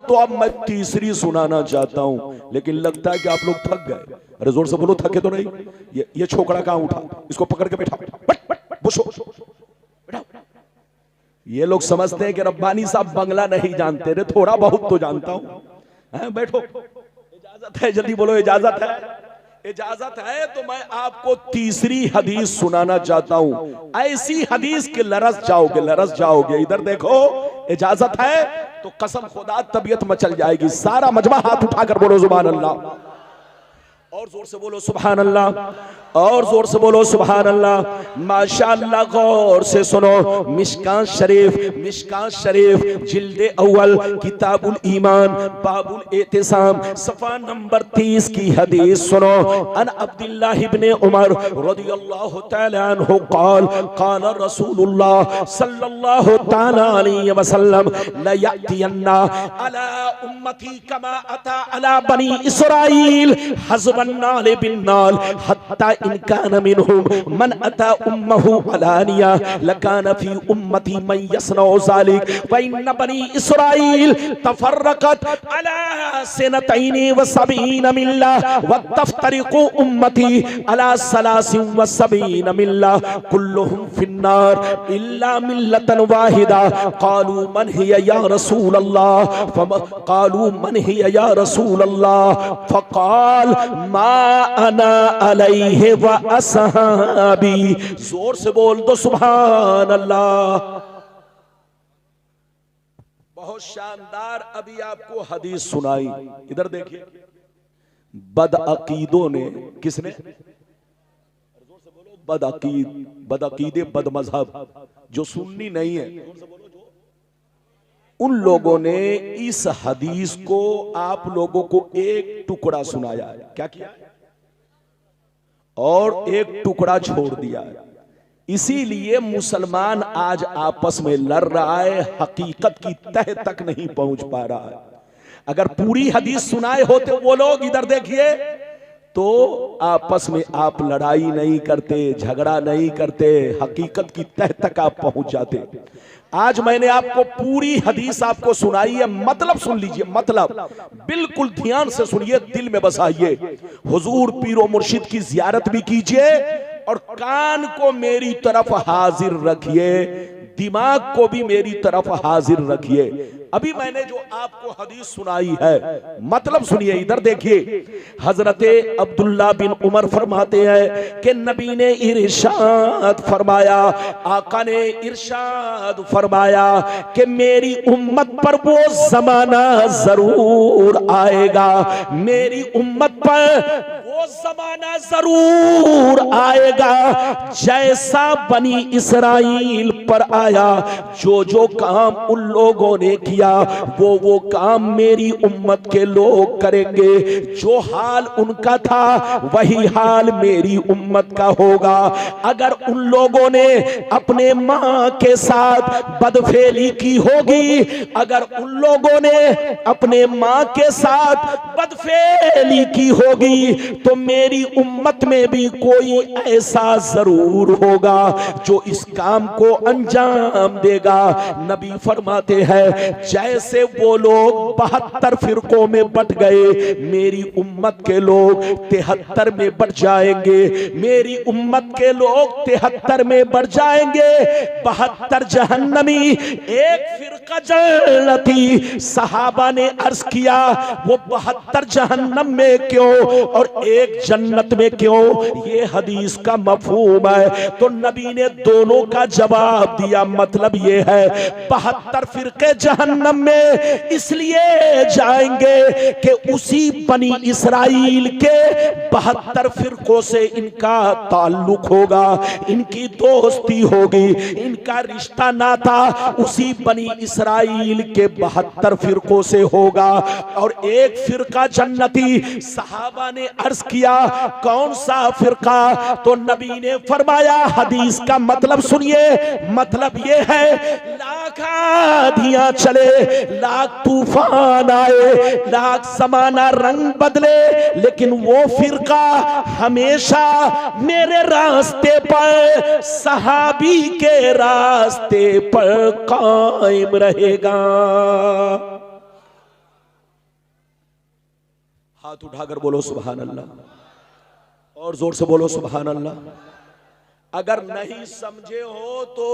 तो अब मैं तीसरी सुनाना चाहता हूं, लेकिन लगता है कि आप लोग थक गए। अरे जोर से बोलो, थके तो नहीं? ये छोकरा कहां उठा, इसको पकड़ के बैठा, बैठा। ये लोग समझते हैं कि रब्बानी साहब बंगला नहीं जानते रे, थोड़ा बहुत तो जानता हूं। बैठो, इजाजत है? जल्दी बोलो, इजाजत है? इजाजत है तो मैं आपको तीसरी हदीस सुनाना चाहता हूं। ऐसी हदीस के लरस जाओगे। इधर देखो, इजाजत है तो कसम खुदा तबीयत मचल जाएगी। सारा मजमा हाथ उठाकर बोलो सुभान अल्लाह, और जोर से बोलो सुभान अल्लाह, और जोर से बोलो सुभान अल्लाह। माशाअल्लाह, गौर से सुनो। मिशकात शरीफ जिल्दे अव्वल किताबुल ईमान बाबुल एतिसाम सफा नंबर 30 की हदीस सुनो। अन अब्दुल्लाह इब्ने उमर रदियल्लाहु तआला अन्हु क़ाल क़ाल रसूलुल्लाह सल्लल्लाहु तआला अलैहि वसल्लम ला यअतियन्ना अला उम्मती कमा अता अला बनी इस्राईल हज़बन नाल बिन नाल हत्ता इन कान मिनहुम मन अता उम्महु अलानिया लकान फी उम्मती मन यसनउ ज़ालिक व इन बनी इस्राईल तफर्रकत अला सनतैनि व सबईन मिल्ला व तफ्तरिकु उम्मती अला सलासिन व सबईन मिल्ला कुल्लुहुम फिन्नार इल्ला मिल्लतन वाहिदा। क़ालू मन हिया या रसूल अल्लाह, क़ालू मन हिया या रसूल अल्लाह, फ़क़ाल मा अना अलैहि व असहाबी। जोर से बोल दो सुभान अल्लाह। बहुत शानदार अभी आपको हदीस सुनाई। इधर देखिए, बदअकीदों ने, किसने? बदअकीदे बदमज़हब, जो सुन्नी नहीं है, उन लोगों ने इस हदीस को आप लोगों को एक टुकड़ा सुनाया। क्या किया? और एक टुकड़ा छोड़ दिया। इसीलिए मुसलमान आज आपस में लड़ रहा है, हकीकत की तह तक नहीं पहुंच पा रहा है। अगर पूरी हदीस सुनाए होते वो लोग, इधर देखिए, तो आपस में आप लड़ाई नहीं करते, झगड़ा नहीं करते, हकीकत की तह तक आप पहुंच जाते। आज मैंने आपको पूरी हदीस आपको सुनाई है, मतलब सुन लीजिए, मतलब बिल्कुल ध्यान से सुनिए, दिल में बसाइए। हुजूर पीरो मुर्शिद की जियारत भी कीजिए और कान को मेरी तरफ हाजिर रखिए, दिमाग को भी मेरी तरफ हाजिर रखिए। अभी मैंने जो आपको हदीस सुनाई है, मतलब सुनिए। इधर देखिए, हजरते अब्दुल्ला बिन उमर फरमाते हैं कि नबी ने इरशाद फरमाया, आका ने इरशाद फरमाया कि मेरी उम्मत पर वो जमाना जरूर आएगा, मेरी उम्मत पर वो जमाना जरूर आएगा जैसा बनी इसराइल पर आया। जो काम उन लोगों ने किया वो काम मेरी उम्मत के लोग करेंगे। जो हाल उनका था वही हाल मेरी उम्मत का होगा। अगर उन लोगों ने अपने मां के साथ बदफेली की होगी, अगर उन लोगों ने अपने मां के साथ बदफेली की होगी, तो मेरी उम्मत में भी कोई ऐसा जरूर होगा जो इस काम को अंजाम देगा। नबी फरमाते हैं, जैसे वो लोग 72 फिरकों में बट गए, मेरी उम्मत के लोग 73 में बट जाएंगे, मेरी उम्मत के लोग 73 में बढ़ जाएंगे। 72 जहन्नमी, एक फिरका जन्नती। सहाबा ने अर्ज किया, वो 72 जहन्नम में क्यों और एक जन्नत में क्यों? ये हदीस का मफहूम है। तो नबी ने दोनों का जवाब दिया। मतलब ये है, 72 फिरके जहन्नम में इसलिए जाएंगे कि उसी बनी इसराइल के 72 फिरकों से इनका ताल्लुक होगा, इनकी दोस्ती होगी, इनका रिश्ता नाता उसी बनी इसराइल के 72 फिरकों से होगा। और एक फिरका जन्नती। सहाबा ने अर्ज किया, कौन सा फिरका? तो नबी ने फरमाया, हदीस का मतलब सुनिए, मतलब ये है, लाख आंधियां चले, लाख तूफान आए, लाख समाना रंग बदले, लेकिन वो फिरका हमेशा मेरे रास्ते पर, सहाबी के रास्ते पर कायम रहेगा। हाथ उठाकर बोलो सुभान अल्लाह, और जोर से बोलो सुभान अल्लाह। अगर नहीं समझे हो तो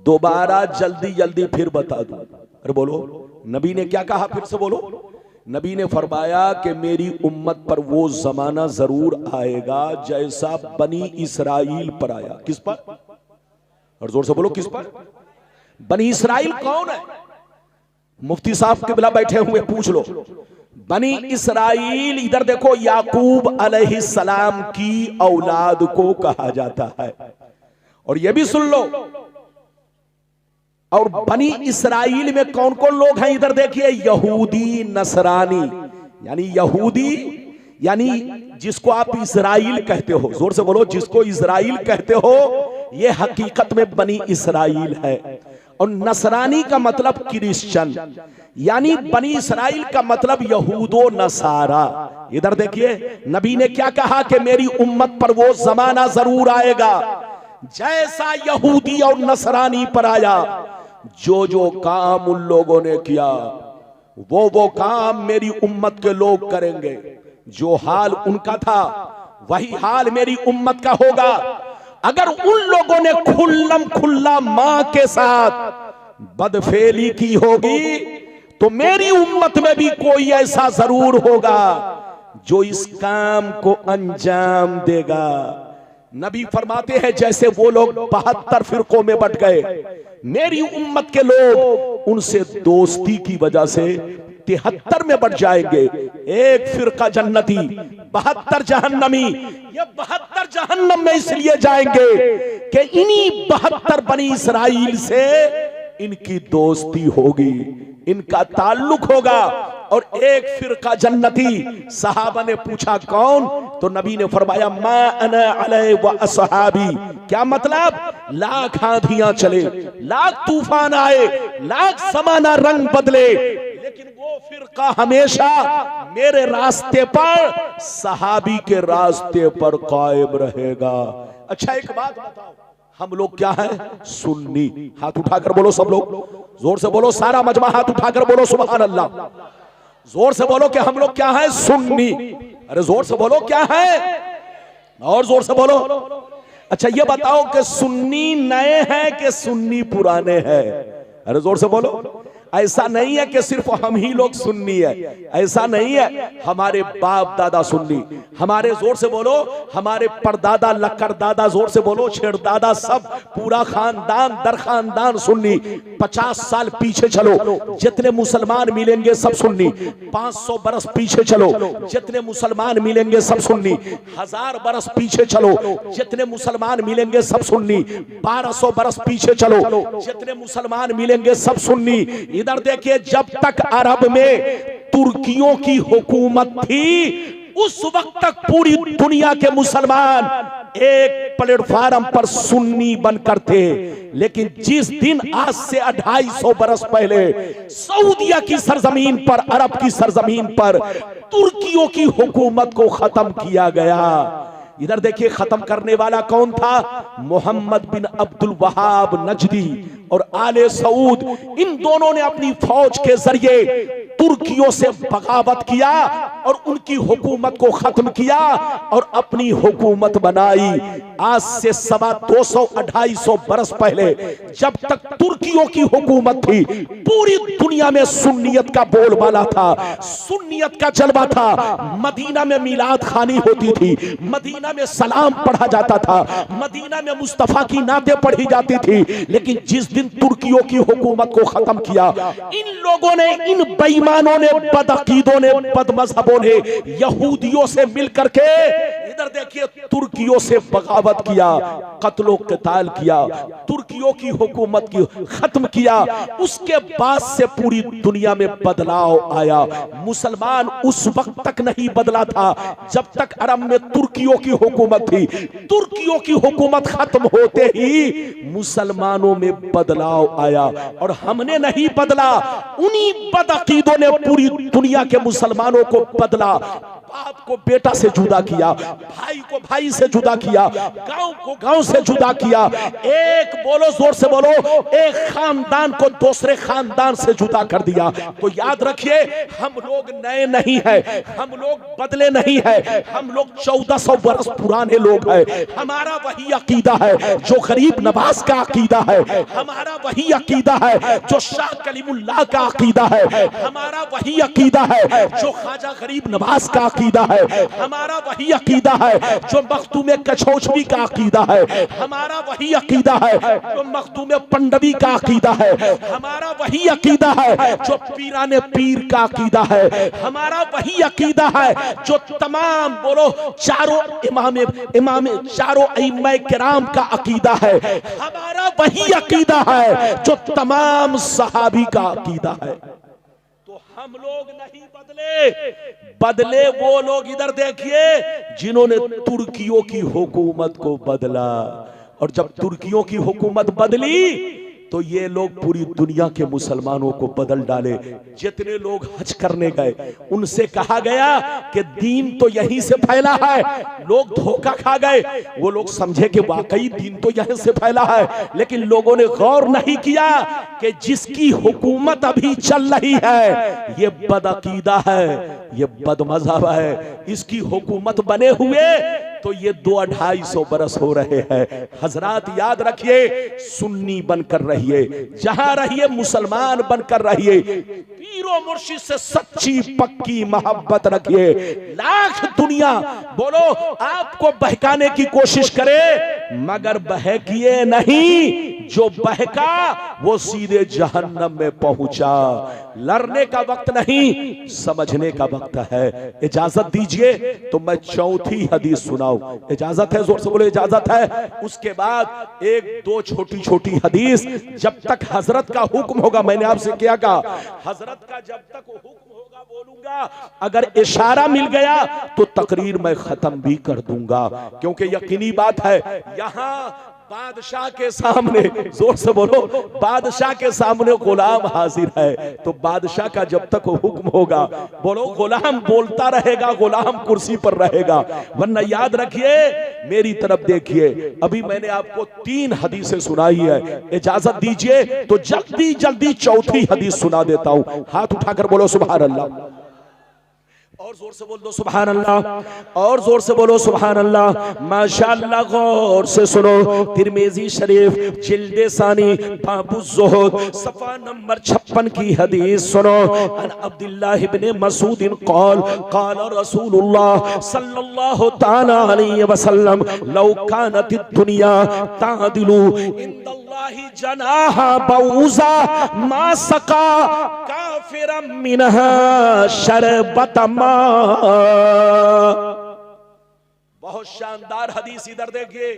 दोबारा जल्दी जल्दी फिर बता दूं। अरे बोलो, नबी ने क्या कहा, फिर से बोलो। नबी ने फरमाया कि मेरी उम्मत पर वो जमाना जरूर आएगा जैसा बनी इसराइल पर आया। किस पर? और जोर से बोलो, किस पर? बनी इसराइल कौन है? मुफ्ती साहब के बिला बैठे हुए पूछ लो। बनी इसराइल, इधर देखो, याकूब अलैहिस्सलाम की औलाद को कहा जाता है। और ये भी सुन लो, और बनी इसराइल में कौन कौन लोग हैं इधर देखिए, यहूदी नसरानी। यानी यहूदी यानी जिसको आप इस्राइल कहते हो, जोर से बोलो, जिसको इस्राइल कहते हो, ये हकीकत में बनी इसराइल है। और नसरानी का मतलब क्रिश्चियन, यानी बनी इसराइल का मतलब यहूदो नसारा। इधर देखिए, नबी ने क्या कहा कि मेरी उम्मत पर वो जमाना जरूर आएगा जैसा यहूदी और नसरानी पर आया। जो जो काम उन लोगों ने किया वो काम मेरी उम्मत के लोग करेंगे। जो हाल उनका था वही हाल मेरी उम्मत का होगा। अगर उन लोगों ने खुल्लम खुल्ला मां के साथ बदफेली की होगी तो मेरी उम्मत में भी कोई ऐसा जरूर होगा जो इस काम को अंजाम देगा। नबी फरमाते हैं जैसे वो लोग 72 फिरकों में बट गए, मेरी उम्मत के लोग उनसे दोस्ती की वजह से 73 में बढ़ जाएंगे। एक फिरका जन्नती, 72 जहन्नमी। ये 72 जहन्नम में इसलिए जाएंगे कि इन्हीं 72 बनी इसराइल से इनकी दोस्ती होगी, इनका ताल्लुक होगा। और एक फिरका जन्नती। सहाबा ने पूछा कौन? तो नबी ने फरमाया मा अना अलैहि व असहाबी। क्या मतलब? लाख आंधियां चले, लाख तूफान आए, लाख समाना रंग बदले, लेकिन वो फिरका हमेशा मेरे रास्ते पर, सहाबी के रास्ते पर कायम रहेगा। अच्छा एक बात बताओ, हम लोग क्या है? सुन्नी। हाथ उठाकर बोलो सब लोग, जोर से बोलो, सारा मजमा हाथ उठाकर बोलो सुभान अल्लाह। जोर से बोलो कि हम लोग क्या है? सुन्नी। अरे जोर से बोलो क्या है, और जोर से बोलो। अच्छा ये बताओ कि सुन्नी नए हैं कि सुन्नी पुराने हैं? अरे जोर से बोलो। ऐसा नहीं है कि सिर्फ हम ही लोग सुन्नी है, ऐसा नहीं है। हमारे बाप दादा सुन्नी, हमारे, जोर से बोलो, हमारे परदादा, लक्कर दादा, जोर से बोलो, छेड़दादा, सब पूरा खानदान दर खानदान सुन्नी। 50 साल पीछे चलो, जितने मुसलमान मिलेंगे सब सुन्नी। 500 बरस पीछे चलो, जितने मुसलमान मिलेंगे सब सुन्नी। 1000 बरस पीछे चलो, जितने मुसलमान मिलेंगे सब सुन्नी। 1200 बरस पीछे चलो, जितने मुसलमान मिलेंगे सब सुन्नी। इधर देखिए, जब तक अरब में तुर्कियों की हुकूमत थी उस वक्त तक पूरी दुनिया के मुसलमान एक प्लेटफार्म पर सुन्नी बनकर थे। लेकिन जिस दिन आज से 250 बरस पहले सऊदिया की सरजमीन पर, अरब की सरजमीन पर तुर्कियों की हुकूमत को खत्म किया गया, इधर देखिए खत्म करने वाला कौन था? मोहम्मद बिन अब्दुल वहाब नजदी और आले सऊद। इन दोनों ने अपनी फौज के जरिए तुर्कियों से बगावत किया और उनकी हुकूमत को खत्म किया और अपनी हुकूमत बनाई। आज से 250-250 बरस पहले जब तक तुर्कियों की हुकूमत थी, पूरी दुनिया में सुन्नियत का बोलबाला था, सुन्नियत का जलवा था। मदीना में मिलाद खानी होती थी, मदीना में सलाम पढ़ा जाता था, मदीना में मुस्तफा की नातें पढ़ी जाती थी। लेकिन जिस दिन तुर्कियों की हुकूमत को खत्म किया, इन लोगों ने, इन बेईमानों ने, बदअकीदों ने, बदमज़हबों ने यहूदियों से मिलकर के इधर देखिए तुर्कियों से बगावत किया, कत्लो क़िताल किया, तुर्कियों की हुकूमत की खत्म किया। उसके बाद से पूरी दुनिया में बदलाव आया। मुसलमान उस वक्त तक नहीं बदला था जब तक अरब में तुर्कियों की हुकूमत थी। तुर्कियों की हुकूमत खत्म होते ही मुसलमानों में बदलाव आया और हमने नहीं बदला, उन्हीं बदअकीदों ने पूरी दुनिया के मुसलमानों को बदला। बाप को बेटा से जुदा किया, भाई को भाई से जुदा किया, गांव को गांव से जुदा किया, एक बोलो जोर से बोलो, एक खानदान को दूसरे खानदान से जुदा कर दिया। तो याद रखिए, हम लोग नए नहीं है, हम लोग बदले नहीं है, हम लोग 1400 बरस पुराने लोग हैं। हमारा वही अकीदा है जो गरीब नवाज का अकीदा है, हमारा वही अकीदा है जो शाह कलीमुल्लाह का अकीदा है, हमारा वही अकीदा है जो ख्वाजा गरीब नवाज का अकीदा है, हमारा वही अकीदा है जो मखदूम कछोछवी का अकीदा है, हमारा वही अकीदा है जो मखदूम पंडवी का अकीदा है, हमारा वही अकीदा है जो पीराने पीर का अकीदा है, हमारा वही अकीदा है जो तमाम बोलो चारों इमाम चारों इमाम किराम का अकीदा है, हमारा वही अकीदा है जो तमाम सहाबी का अकीदा है। तो हम लोग नहीं बदले वो लोग, इधर देखिए, जिन्होंने तुर्कियों की हुकूमत को बदला। और जब तुर्कियों की हुकूमत बदली तो ये लोग पूरी दुनिया के मुसलमानों को बदल डाले। जितने लोग हज करने गए उनसे कहा गया कि दीन तो यहीं से फैला है, लोग धोखा खा गए। वो लोग समझे कि वाकई दीन तो यहीं से फैला है, लेकिन लोगों ने गौर नहीं किया कि जिसकी हुकूमत अभी चल रही है ये बदअकीदा है, ये बदमज़हब है, इसकी हुकूमत बने हुए तो ये 200-250 बरस हो रहे हैं। हजरात याद रखिए, सुन्नी बनकर रहिए, जहां रहिए मुसलमान बनकर रहिए, पीरो मुर्शिद से सच्ची पक्की मोहब्बत रखिए। लाख दुनिया बोलो आपको बहकाने की कोशिश करे मगर बहकिए नहीं, जो बहका वो सीधे जहन्नम में पहुंचा। लड़ने का वक्त नहीं, समझने का वक्त है। इजाजत दीजिए तो मैं चौथी हदीस सुनाऊं। इजाजत है? जोर से बोले इजाजत है। उसके बाद एक दो छोटी छोटी हदीस, जब तक हजरत का हुक्म होगा, मैंने आपसे क्या कहा, हजरत का जब तक हुक्म होगा बोलूंगा, अगर इशारा मिल गया तो तकरीर मैं खत्म भी कर दूंगा, क्योंकि यकीनी बात है यहां बादशाह के सामने, जोर से बोलो, बादशाह के सामने गुलाम हाजिर है। तो बादशाह का जब तक हुक्म होगा, बोलो गुलाम बोलता रहेगा, गुलाम कुर्सी पर रहेगा। वरना याद रखिए, मेरी तरफ देखिए, अभी मैंने आपको 3 हदीसें सुनाई है। इजाजत दीजिए तो जल्दी जल्दी चौथी हदीस सुना देता हूं। हाथ उठाकर बोलो सुभान अल्लाह, और जोर से बोल दो सुभान अल्लाह, और जोर से बोलो सुभान अल्लाह। माशाअल्लाह, गौर से सुनो। तिरमिजी शरीफ जिल्दे सानी बाबु ज़ुहद सफ़ा नंबर 56 की हदीस सुनो। अन अब्दुल्लाह इब्न मसूद क़ाल क़ाल रसूलुल्लाह सल्लल्लाहु तआला अलैहि वसल्लम लौ कानतिद दुनिया तादिलु इंदल्लाहि जनाहा बऊज़ा मा सका काफिरम मिनहा शरबतमा। बहुत शानदार हदीस, इधर देखिए।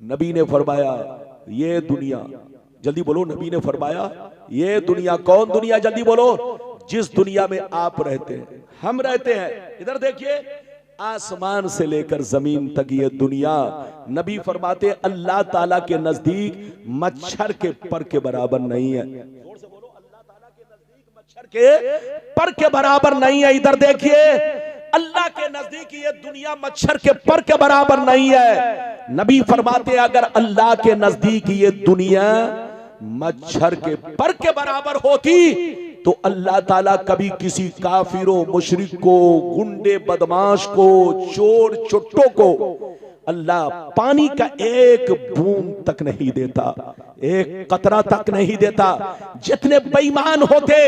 नबी ने फरमाया ये दुनिया, जल्दी बोलो, नबी ने फरमाया ये दुनिया, कौन दुनिया, जल्दी बोलो, जिस दुनिया में आप रहते हैं, हम रहते हैं। इधर देखिए, आसमान से लेकर जमीन तक ये दुनिया, नबी फरमाते अल्लाह ताला के नजदीक मच्छर के पर के बराबर नहीं है। के पर के बराबर नहीं है। इधर देखिए, अल्लाह के नजदीक ये दुनिया मच्छर के पर के बराबर नहीं है। नबी फरमाते अगर अल्लाह के नजदीक ये दुनिया मच्छर के पर के बराबर होती तो अल्लाह ताला कभी किसी काफिरों, मुशरिक को, गुंडे बदमाश को, चोर चुट्टों को अल्लाह पानी का एक बूंद तक नहीं देता, एक कतरा तक नहीं देता। जितने बेईमान होते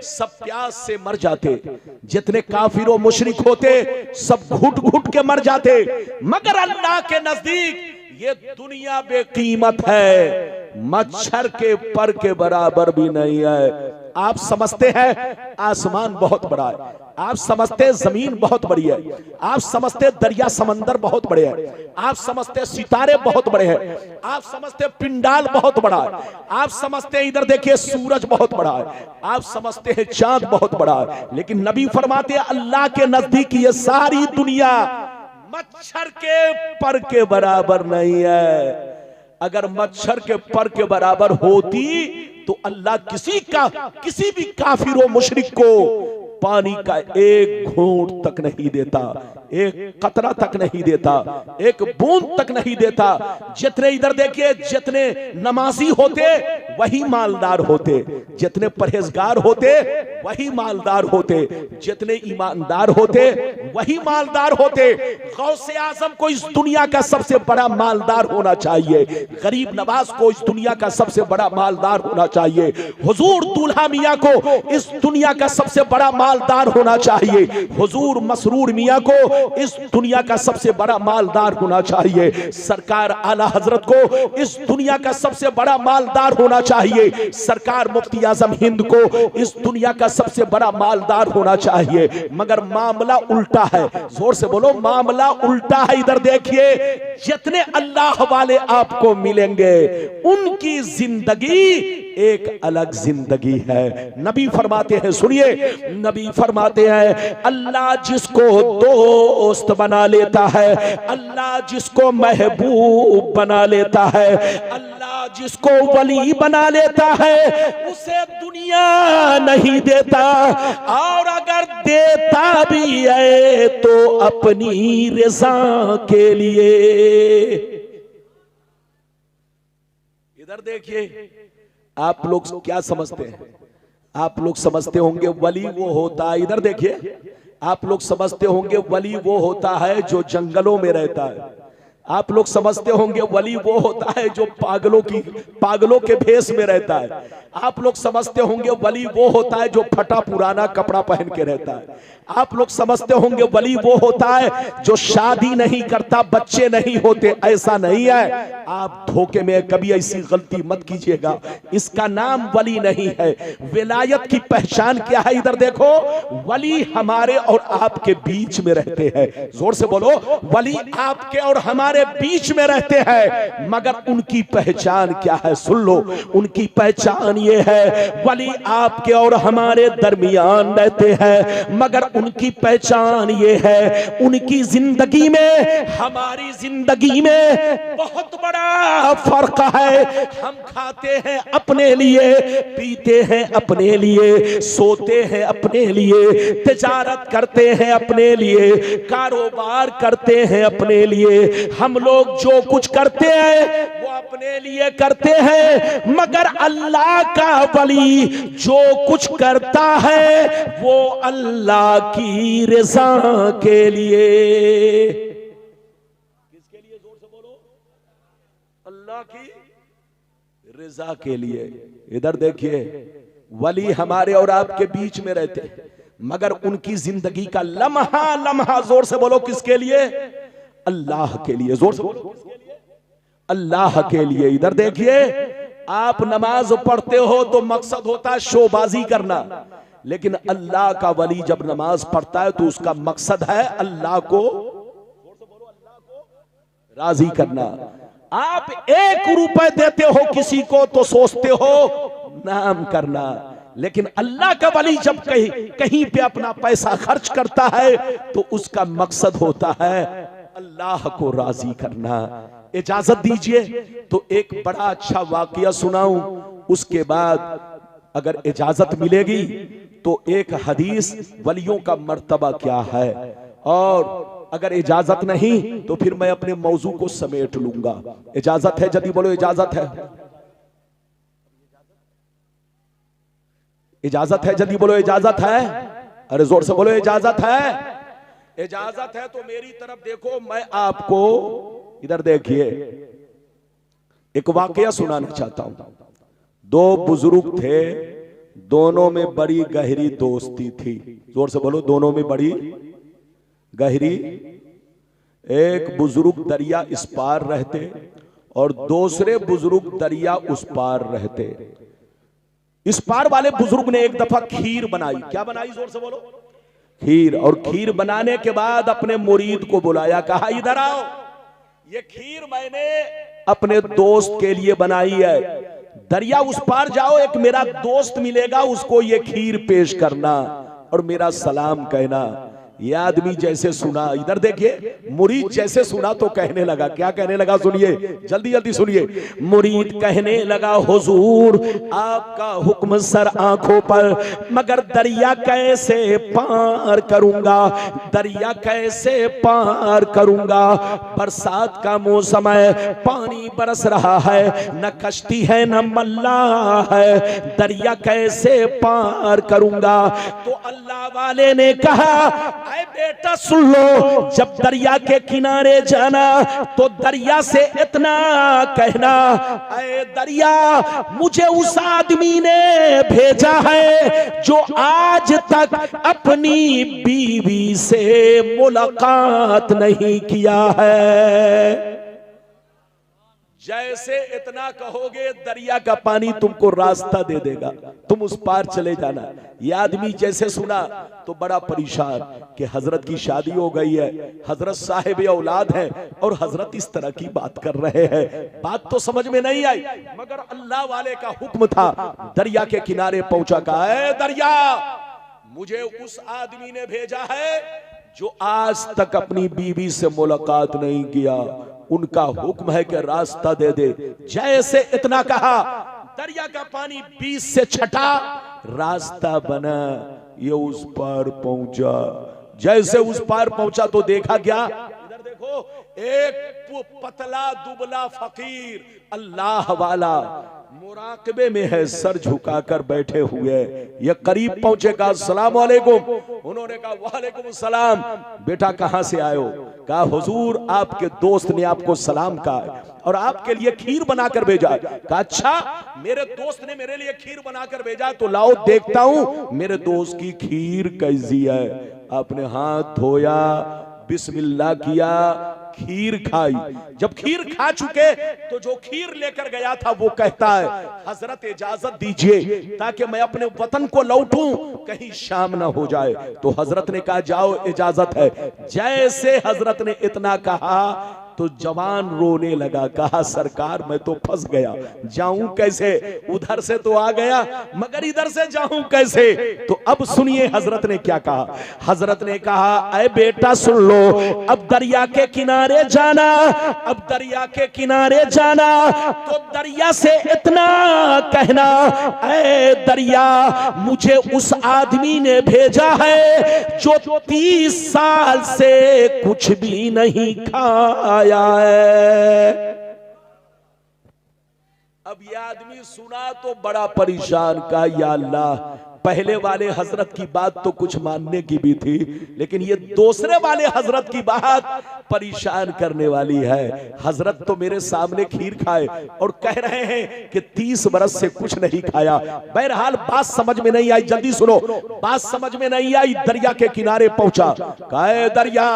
सब प्यास से मर जाते, जितने काफिरों मुशरिक होते सब घुट घुट के मर जाते, मगर अल्लाह के नजदीक ये दुनिया बेकीमत है, मच्छर के पर के बराबर भी नहीं है। आप समझते हैं आसमान बहुत बड़ा है, आप समझते हैं जमीन बहुत बड़ी है, आप समझते हैं दरिया समंदर बहुत बड़े हैं, आप समझते हैं सितारे बहुत बड़े हैं, आप समझते हैं पिंडाल बहुत बड़ा है, आप समझते हैं इधर देखिए सूरज बहुत बड़ा है, आप समझते हैं चांद बहुत बड़ा है। लेकिन नबी फरमाते हैं अल्लाह के नजदीक ये सारी दुनिया मच्छर के पर के बराबर नहीं है। अगर मच्छर के पर के बराबर होती तो अल्लाह किसी भी काफिर व मुशरिक को पानी का एक घूंट तक नहीं देता, एक कतरा तक नहीं देता, एक बूंद तक नहीं देता। जितने इधर देखिए, जितने नमाजी होते वही मालदार होते, जितने परहेजगार होते वही मालदार होते, जितने ईमानदार होते वही मालदार होते। गौसे आजम को इस दुनिया का सबसे बड़ा मालदार होना चाहिए, गरीब नवाज को इस दुनिया का सबसे बड़ा मालदार होना चाहिए, हुजूर दूल्हा मियां को इस दुनिया का सबसे बड़ा मालदार होना चाहिए, हुजूर मसरूर मियां को इस दुनिया का सबसे बड़ा मालदार होना चाहिए, सरकार आला हजरत को इस दुनिया का सबसे बड़ा मालदार होना चाहिए, सरकार मुफ्ती आजम हिंद को इस दुनिया का सबसे बड़ा मालदार होना चाहिए। मगर मामला उल्टा है, जोर से बोलो, मामला उल्टा है। इधर देखिए, जितने अल्लाह वाले आपको मिलेंगे उनकी जिंदगी एक अलग जिंदगी है। नबी फरमाते हैं, सुनिए, नबी फरमाते हैं, अल्लाह जिसको दोस्त बना लेता है, अल्लाह जिसको महबूब बना लेता है, अल्लाह जिसको वली बना लेता है, उसे दुनिया नहीं देता, और अगर देता भी है तो अपनी रज़ा के लिए। इधर देखिए, आप लोग क्या समझते हैं? आप लोग समझते होंगे वली वो होता है, इधर देखिए, आप लोग समझते होंगे वली वो होता है जो जंगलों में रहता है, आप लोग समझते होंगे वली वो होता है जो पागलों के भेष में रहता है, आप लोग समझते होंगे वली वो होता है जो फटा पुराना कपड़ा पहन के रहता है, आप लोग समझते होंगे वली वो होता है जो शादी नहीं करता, बच्चे नहीं होते। ऐसा नहीं है, आप धोखे में कभी ऐसी गलती मत कीजिएगा, इसका नाम वली नहीं है। विलायत की पहचान क्या है? इधर देखो, वली हमारे और आपके बीच में रहते हैं, जोर से बोलो, वली आपके और हमारे बीच में रहते हैं, मगर उनकी पहचान क्या है? सुन लो, उनकी पहचान ये है, वली आपके और हमारे दरमियान रहते हैं, मगर उनकी पहचान ये है, उनकी जिंदगी में हमारी जिंदगी में बहुत बड़ा फर्क है। हम खाते हैं अपने लिए, पीते हैं अपने लिए, सोते हैं अपने लिए, तिजारत करते हैं अपने लिए, कारोबार करते हैं अपने लिए, हम लोग जो कुछ करते हैं वो अपने लिए करते हैं, मगर अल्लाह का वली जो कुछ करता है वो अल्लाह की रज़ा के लिए। किसके लिए? जोर से बोलो, अल्लाह की रज़ा के लिए। इधर देखिए, वली हमारे और आपके बीच में रहते हैं, मगर उनकी जिंदगी का लम्हा लम्हा, जोर से बोलो, किसके लिए? अल्लाह के लिए। जोर से बोलो, अल्लाह के लिए। इधर देखिए, आप नमाज पढ़ते हो तो मकसद होता है शोबाजी करना, लेकिन अल्लाह का वली जब नमाज पढ़ता है तो उसका मकसद है अल्लाह को राजी करना। आप 1 रुपए देते हो किसी को तो सोचते हो नाम करना, लेकिन अल्लाह का वली जब कहीं पे अपना पैसा खर्च करता है तो उसका मकसद होता है अल्लाह को राजी करना। इजाजत दीजिए तो एक बड़ा अच्छा वाकया सुनाऊं, उसके बाद अगर इजाजत मिलेगी तो एक हदीस वलियों का मर्तबा क्या है, और अगर इजाजत नहीं तो फिर मैं अपने मौजू को समेट लूंगा। इजाजत है? जल्दी बोलो, इजाजत है? इजाजत है? जल्दी बोलो, इजाजत है? अरे जोर से बोलो, इजाजत है? इजाजत है तो मेरी तरफ देखो, मैं आपको इधर देखिए एक वाकया सुनाना चाहता हूं। 2 बुजुर्ग थे, दोनों में बड़ी गहरी दोस्ती थी। जोर से बोलो, दोनों में बड़ी गहरी। एक बुजुर्ग दरिया इस पार रहते और दूसरे बुजुर्ग दरिया उस पार रहते। इस पार वाले बुजुर्ग ने एक दफा खीर बनाई। क्या बनाई? जोर से बोलो, खीर। और खीर बनाने के बाद अपने मुरीद को बुलाया, कहा इधर आओ, ये खीर मैंने अपने दोस्त के लिए बनाई है, दरिया उस पार जाओ, एक मेरा दोस्त मिलेगा, उसको ये खीर पेश करना और मेरा सलाम कहना। ये आदमी जैसे सुना, इधर देखिए, मुरीद जैसे सुना तो कहने लगा, क्या कहने लगा सुनिए, जल्दी जल्दी सुनिए। मुरीद कहने लगा हुजूर आपका हुक्म सर आंखों पर, मगर दरिया कैसे पार करूंगा, दरिया कैसे पार करूंगा। बरसात का मौसम है, पानी बरस रहा है, न कश्ती है न मल्ला है, दरिया कैसे पार करूंगा। तो अल्लाह वाले ने कहा, ऐ बेटा सुन लो, जब दरिया के किनारे जाना तो दरिया से इतना कहना, ऐ दरिया मुझे उस आदमी ने भेजा है जो आज तक अपनी बीवी से मुलाकात नहीं किया है। जैसे इतना कहोगे दरिया का पानी तुमको रास्ता दे देगा, तुम उस पार चले जाना। यह आदमी जैसे सुना तो बड़ा परेशान कि हजरत की शादी हो गई है, हजरत साहिब औलाद है और हजरत इस तरह की बात कर रहे हैं। बात तो समझ में नहीं आई, मगर अल्लाह वाले का हुक्म था। दरिया के किनारे पहुंचा, कहा है दरिया मुझे उस आदमी ने भेजा है जो आज तक अपनी बीवी से मुलाकात नहीं किया, उनका हुक्म है कि रास्ता दे दे। जैसे इतना कहा, दरिया का पानी 20 से छटा, रास्ता बना, ये उस पार पहुंचा। जैसे उस पार पहुंचा तो देखा क्या, इधर देखो, एक पतला दुबला फकीर अल्लाह वाला मुराकबे में है, सर झुकाकर बैठे हुए। ये करीब पहुंचे, कहा अस्सलाम वालेकुम। उन्होंने कहा वालेकुम सलाम। बेटा कहां से आए हो? कहा हुजूर आपके दोस्त ने आपको सलाम कहा और आपके लिए खीर बनाकर भेजा। कहा अच्छा, मेरे दोस्त ने मेरे लिए खीर बनाकर भेजा, तो लाओ देखता हूं मेरे दोस्त की खीर कैसी है। आपने हाथ धोया, बिस्मिल्लाह किया, खीर खाई। जब खीर खा चुके तो जो खीर लेकर गया था वो कहता है, हजरत इजाजत दीजिए ताकि मैं अपने वतन को लौटूं, कहीं शाम ना हो जाए। तो हजरत ने कहा जाओ, इजाजत है। जैसे हजरत ने इतना कहा तो जवान रोने लगा, कहा सरकार मैं तो फंस गया, जाऊं कैसे? उधर से तो आ गया मगर इधर से जाऊं कैसे? तो अब सुनिए हजरत ने क्या कहा। हजरत ने कहा, ऐ बेटा सुन लो, अब दरिया के किनारे जाना, अब दरिया के किनारे जाना तो दरिया से इतना कहना, ऐ दरिया मुझे उस आदमी ने भेजा है जो 30 साल से कुछ भी नहीं खाया है। अब ये आदमी सुना तो बड़ा परेशान, का या अल्लाह, पहले वाले हजरत की बात तो कुछ मानने की भी थी, लेकिन ये दूसरे वाले हजरत की बात परेशान करने वाली है। हजरत तो मेरे सामने खीर खाए और कह रहे हैं कि 30 बरस से कुछ नहीं खाया। बहरहाल बात समझ में नहीं आई, जल्दी सुनो, बात समझ में नहीं आई। दरिया के किनारे पहुंचा, कहा दरिया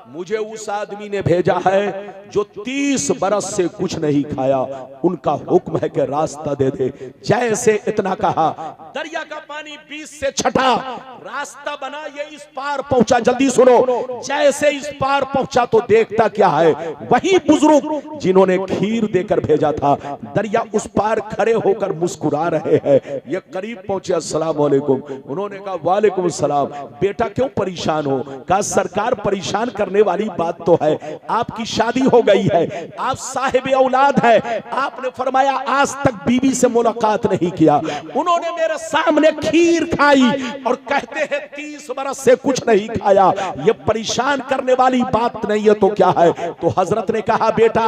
मुझे उस आदमी ने भेजा है जो 30 बरस से कुछ नहीं खाया, उनका हुक्म है कि रास्ता दे दे। जैसे इतना कहा, दरिया का पानी 20 से छटा, रास्ता बना, ये इस पार पहुंचा। जल्दी सुनो, जैसे इस पार पहुंचा तो देखता क्या है, वही बुजुर्ग जिन्होंने खीर देकर भेजा था, दरिया उस पार खड़े होकर मुस्कुरा रहे हैं। ये करीब पहुंचे, अस्सलाम वालेकुम। उन्होंने कहा वालेकुम सलाम। बेटा क्यों परेशान हो? कहा सरकार परेशान करने वाली बात तो है, आपकी शादी हो गई है, आप साहिब औलाद है, आपने फरमाया आज तक बीवी से मुलाकात नहीं किया। उन्होंने मेरे सामने खीर खाई और कहते हैं 30 बरस से कुछ नहीं खाया। ये परेशान करने वाली बात नहीं है तो क्या है? तो हजरत ने कहा बेटा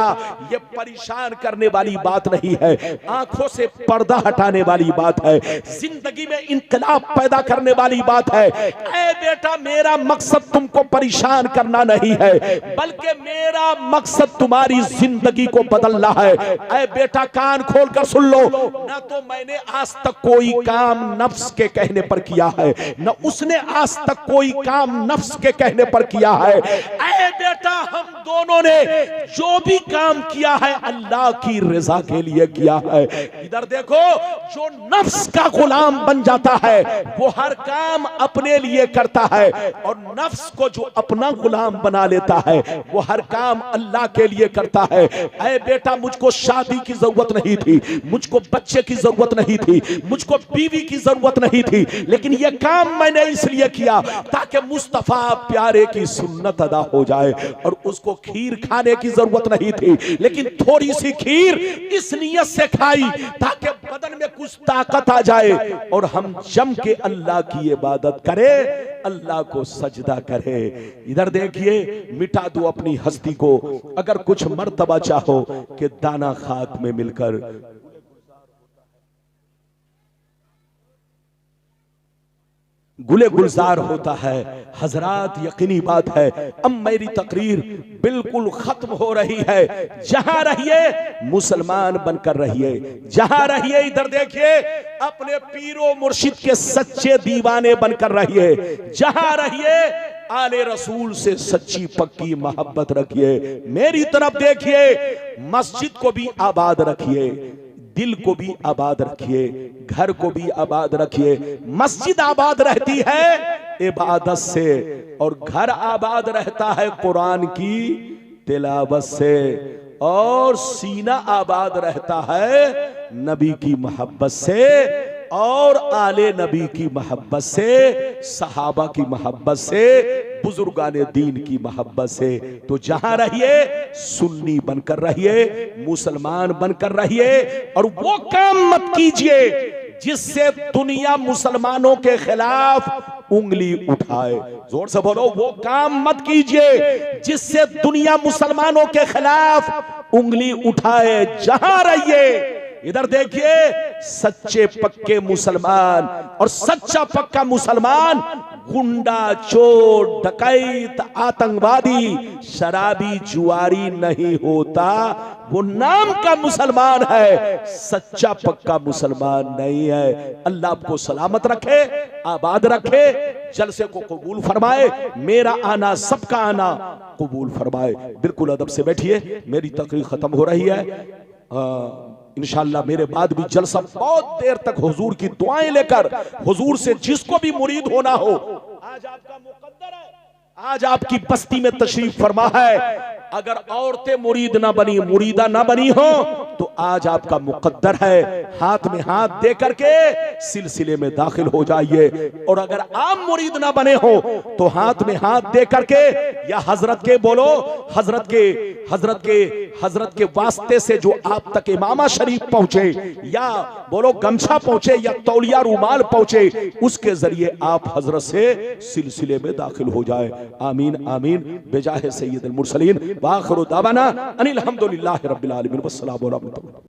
ये परेशान करने वाली बात नहीं है, आंखों से पर्दा हटाने वाली बात है, जिंदगी में इनकलाब पैदा करने वाली बात है। ऐ बेटा मेरा मकसद तुमको परेशान करना नहीं है, बल्कि मेरा मकसद तुम्हारी जिंदगी को बदलना है। ऐ बेटा कान खोलकर सुन लो, ना तो मैंने आज तक कोई काम नफ्स के कहने पर किया है, न उसने आज तक कोई काम नफ्स के कहने पर किया है। ऐ बेटा हम दोनों ने जो भी काम किया है अल्लाह की रजा के लिए किया है। इधर देखो, जो नफ्स का गुलाम बन जाता है वो हर काम अपने लिए करता है, और नफ्स को जो अपना गुलाम बना लेता है, वो हर काम अल्लाह के लिए करता है। ऐ बेटा, मुझको शादी की जरूरत नहीं थी, मुझको बच्चे की जरूरत नहीं थी, मुझको बीवी की जरूरत नहीं थी, लेकिन ये काम मैंने इसलिए किया ताकि मुस्तफा प्यारे की सुन्नत अदा हो जाए। और उसको खीर खाने की जरूरत नहीं थी, लेकिन थोड़ी सी खीर इस नियत से खाई ताकि बदन में कुछ ताकत आ जाए और हम जम के अल्लाह की इबादत करें, अल्लाह को सजदा करें। इधर देखिए, मिटा दो अपनी हस्ती को अगर कुछ मर्तबा चाहो कि दाना खाक में मिलकर गुले गुलजार होता है। हजरात, यकीनी बात है, अब मेरी तकरीर बिल्कुल खत्म हो रही है। जहां रहिए मुसलमान बनकर रहिए, जहां रहिए इधर देखिए अपने पीरो मुर्शिद के सच्चे दीवाने बनकर रहिए, जहां रहिए आले रसूल से सच्ची पक्की मोहब्बत रखिए। मेरी तरफ देखिए, मस्जिद को भी आबाद रखिए, दिल को भी आबाद रखिए, घर को भी आबाद रखिए। मस्जिद आबाद रहती है इबादत से और घर आबाद रहता है कुरान की तिलावत से, और सीना आबाद रहता है नबी की मोहब्बत से और आले नबी की मोहब्बत से, सहाबा की मोहब्बत से, बुजुर्गाने दीन की मोहब्बत से। तो जहां रहिए सुन्नी बनकर रहिए, मुसलमान बनकर रहिए, और वो काम मत कीजिए जिससे दुनिया मुसलमानों के खिलाफ उंगली उठाए। जोर से बोलो, वो काम मत कीजिए जिससे दुनिया मुसलमानों के खिलाफ उंगली उठाए। जहां रहिए इधर देखिए, सच्चे पक्के मुसलमान और सच्चा पक्का मुसलमान गुंडा, चोर, डकैत, आतंकवादी, शराबी, जुआरी नहीं होता। वो नाम का मुसलमान है, सच्चा पक्का मुसलमान नहीं है। अल्लाह आपको सलामत रखे, आबाद रखे, जलसे को कबूल फरमाए, मेरा आना सबका आना कबूल फरमाए। बिल्कुल अदब से बैठिए, मेरी तकरीर खत्म हो रही है। इंशाअल्लाह मेरे बाद भी जलसा बहुत देर तक हुजूर की दुआएं लेकर, हुजूर से जिसको भी मुरीद होना हो, आज आपका मुकद्दर है, आज आपकी बस्ती में तशरीफ फरमा है। अगर औरतें मुरीद ना बनी, मुरीदा ना बनी हो, तो आज आपका मुकद्दर है। हाथ में हाथ दे करके सिलसिले में दाखिल हो जाइए। और अगर आप मुरीद ना बने हो तो हाथ में हाथ दे करके या हजरत के बोलो, हजरत के वास्ते से जो आप तक इमामा शरीफ पहुंचे, या बोलो गमछा पहुंचे, या तौलिया रुमाल पहुंचे, उसके जरिए आप हजरत से सिलसिले में दाखिल हो जाए। आमीन आमीन बेजाहे सैयदुल मुरसलीन व आखिरु दावाना अनिल हम्दुलिल्लाहि रब्बिल आलमीन। वस्सलामु अलैकुम।